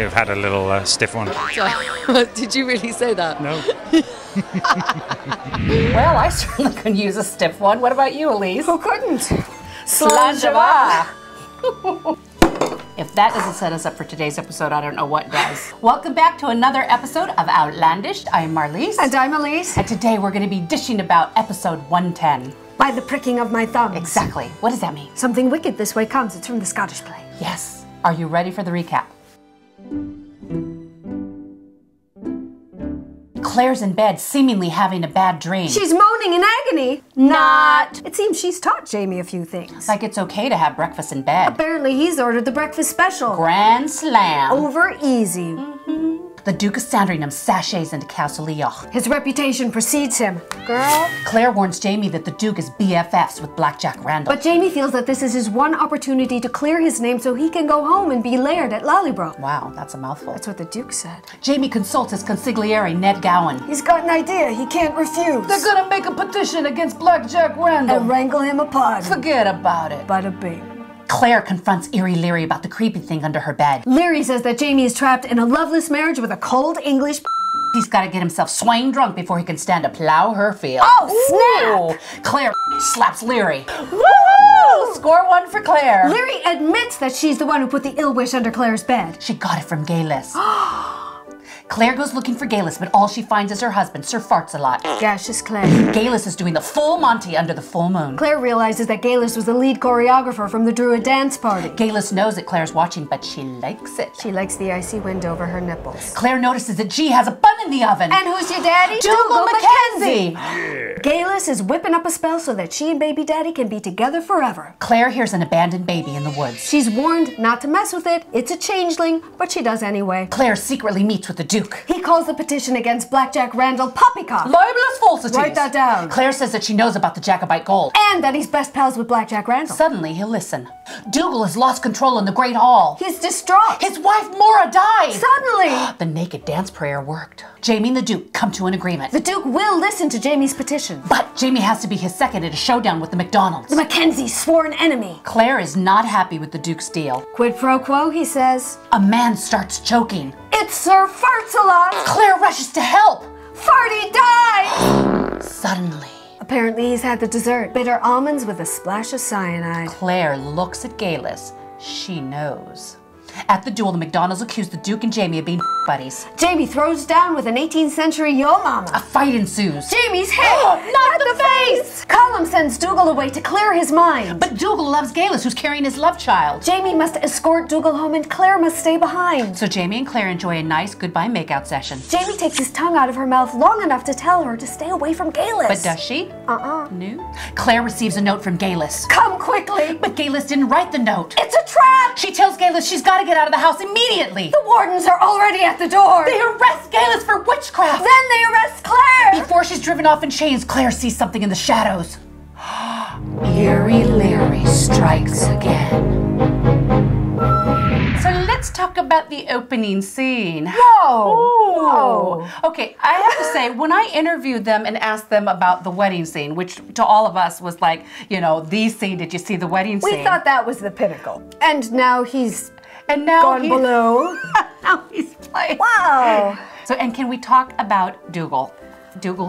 have had a little stiff one. Did you really say that? No. Well, I certainly could use a stiff one. What about you, Elyse? Who couldn't? Slanjava. If that doesn't set us up for today's episode, I don't know what does. Welcome back to another episode of Outlandish. I'm Marlise. And I'm Elyse. And today we're going to be dishing about episode 110. By the pricking of my thumbs. Exactly. What does that mean? Something wicked this way comes. It's from the Scottish play. Yes. Are you ready for the recap? Claire's in bed, seemingly having a bad dream. She's moaning in agony. Not. It seems she's taught Jamie a few things. Like it's okay to have breakfast in bed. Apparently he's ordered the breakfast special. Grand slam. Over easy. The Duke of Sandringham sachets into Castle Leoch. His reputation precedes him. Girl. Claire warns Jamie that the Duke is BFFs with Blackjack Randall. But Jamie feels that this is his one opportunity to clear his name so he can go home and be laird at Lollybrook. Wow, that's a mouthful. That's what the Duke said. Jamie consults his consigliere, Ned Gowan. He's got an idea he can't refuse. They're gonna make a petition against Blackjack Randall. And wrangle him apart. Forget about it. Bada bing. Claire confronts Eerie Leary about the creepy thing under her bed. Leary says that Jamie is trapped in a loveless marriage with a cold English. He's got to get himself swine drunk before he can stand to plow her field. Oh, snap! Claire slaps Leary. Woo! Score one for Claire. Leary admits that she's the one who put the ill wish under Claire's bed. She got it from Gayless. Claire goes looking for Gayless, but all she finds is her husband, Sir Farts-a-Lot. Gaseous Claire. Gayless is doing the full Monty under the full moon. Claire realizes that Gayless was the lead choreographer from the Druid dance party. Gayless knows that Claire's watching, but she likes it. She likes the icy wind over her nipples. Claire notices that G has a bun in the oven. And who's your daddy? Dougal Mackenzie. Yeah. Gayless is whipping up a spell so that she and baby daddy can be together forever. Claire hears an abandoned baby in the woods. She's warned not to mess with it. It's a changeling, but she does anyway. Claire secretly meets with the Duke. He calls the petition against Blackjack Randall poppycock. Libelous falsities. Write that down. Claire says that she knows about the Jacobite gold. And that he's best pals with Blackjack Randall. Suddenly, he'll listen. Dougal has lost control in the Great Hall. He's distraught. His wife, Maura, died. Suddenly. The naked dance prayer worked. Jamie and the Duke come to an agreement. The Duke will listen to Jamie's petition. But Jamie has to be his second at a showdown with the McDonalds. The Mackenzies' sworn enemy. Claire is not happy with the Duke's deal. Quid pro quo, he says. A man starts choking. It's Sir Farts-a-Lot. Claire rushes to help. Farty died. Suddenly, Apparently he's had the dessert. Bitter almonds with a splash of cyanide. Claire looks at Gayless. She knows. At the duel, the McDonalds accuse the Duke and Jamie of being buddies. Jamie throws down with an 18th century yo mama. A fight ensues. Jamie's hit! Not the face! Colum sends Dougal away to clear his mind. But Dougal loves Gayless, who's carrying his love child. Jamie must escort Dougal home and Claire must stay behind. So Jamie and Claire enjoy a nice goodbye makeout session. Jamie takes his tongue out of her mouth long enough to tell her to stay away from Gayless. But does she? No. Claire receives a note from Gayless. Come quickly! But Gayless didn't write the note. It's a trap! She tells Gayless she's got to get out of the house immediately. The wardens are already at the door. They arrest Gayless for witchcraft. Then they arrest Claire. Before she's driven off in chains, Claire sees something in the shadows. Eerie Leary strikes again. So let's talk about the opening scene. Whoa! Whoa. Okay, I have to say, when I interviewed them and asked them about the wedding scene, which to all of us was like, you know, the scene, did you see the wedding scene? We thought that was the pinnacle. And now he's now gone below. Now he's playing. Wow. So, and can we talk about Dougal's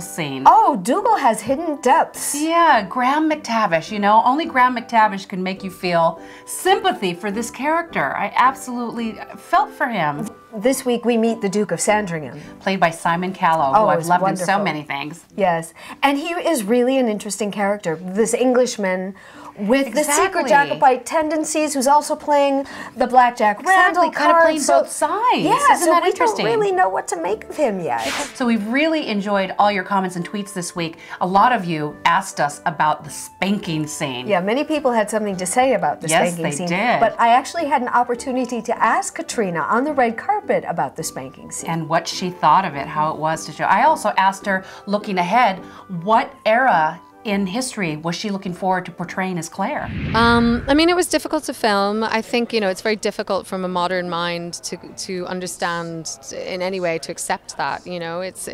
scene? Oh, Dougal has hidden depths. Yeah, Graham McTavish, you know, only Graham McTavish can make you feel sympathy for this character. I absolutely felt for him. This week we meet the Duke of Sandringham. Played by Simon Callow, who I've it's loved wonderful. in so many things. Yes, and he is really an interesting character. This Englishman with the secret Exactly. Jacobite tendencies, who's also playing the Blackjack Randall kind of card. playing both sides. Yeah, Isn't so that we interesting? don't really know what to make of him yet. So we've really enjoyed all your comments and tweets this week. A lot of you asked us about the spanking scene. Yeah, many people had something to say about the Yes, spanking they scene. did. But I actually had an opportunity to ask Caitriona on the red carpet about the spanking scene. And what she thought of it, how it was to show. I also asked her, looking ahead, what era in history was she looking forward to portraying as Claire? I mean, it was difficult to film. I think, you know, it's very difficult from a modern mind to understand in any way, to accept that, you know. It's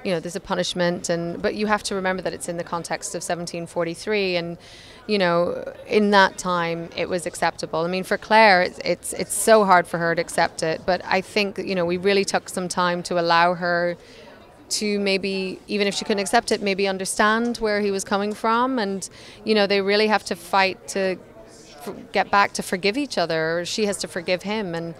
you know, there's a punishment, but you have to remember that it's in the context of 1743, and you know, in that time it was acceptable. I mean, for Claire, it's so hard for her to accept it, but I think, you know, we really took some time to allow her to maybe, even if she couldn't accept it, maybe understand where he was coming from. And you know, they really have to fight to get back to forgive each other, or she has to forgive him. And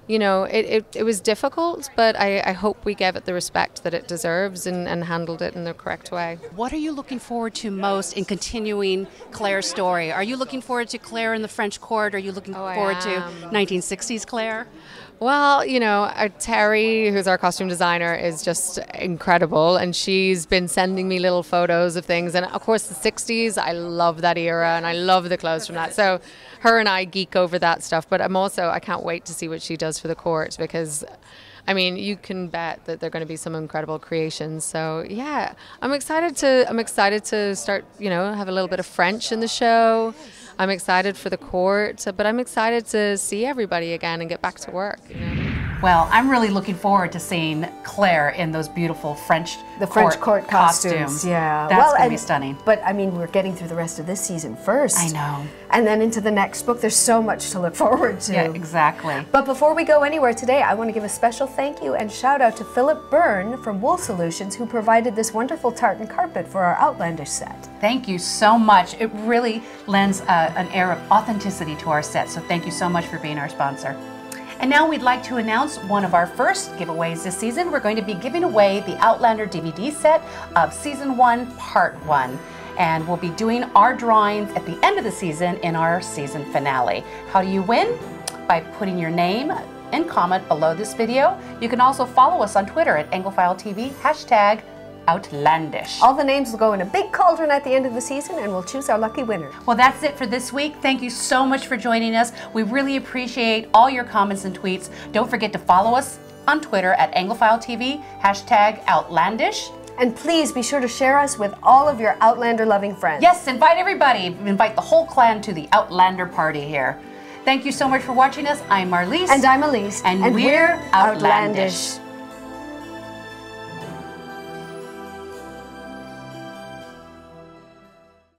you know, it was difficult, but I hope we gave it the respect that it deserves and handled it in the correct way. What are you looking forward to most in continuing Claire's story? Are you looking forward to Claire in the French court? Are you looking forward to 1960s Claire? Well, you know, Terry, who's our costume designer, is just incredible, and she's been sending me little photos of things. And of course, the 60s, I love that era, and I love the clothes from that. So her and I geek over that stuff. But I can't wait to see what she does for the court, because I mean, you can bet that there are going to be some incredible creations. So yeah, I'm excited to start, you know, have a little bit of French in the show. I'm excited for the court, but I'm excited to see everybody again and get back to work. You know? Well, I'm really looking forward to seeing Claire in those beautiful French court costumes. Yeah, that's going to be stunning. But I mean, we're getting through the rest of this season first. I know. And then into the next book. There's so much to look forward to. Yeah, exactly. But before we go anywhere today, I want to give a special thank you and shout out to Philip Byrne from Wool Solutions, who provided this wonderful tartan carpet for our Outlandish set. Thank you so much. It really lends an air of authenticity to our set. So thank you so much for being our sponsor. And now we'd like to announce one of our first giveaways this season. We're going to be giving away the Outlander DVD set of Season 1, Part 1. And we'll be doing our drawings at the end of the season in our season finale. How do you win? By putting your name and comment below this video. You can also follow us on Twitter at Anglophile TV, #Outlandish. All the names will go in a big cauldron at the end of the season, and we'll choose our lucky winner. Well, that's it for this week. Thank you so much for joining us. We really appreciate all your comments and tweets. Don't forget to follow us on Twitter at Anglophile TV, #Outlandish. And please be sure to share us with all of your Outlander-loving friends. Yes, invite everybody. Invite the whole clan to the Outlander party here. Thank you so much for watching us. I'm Marlise. And I'm Elyse. And we're Outlandish.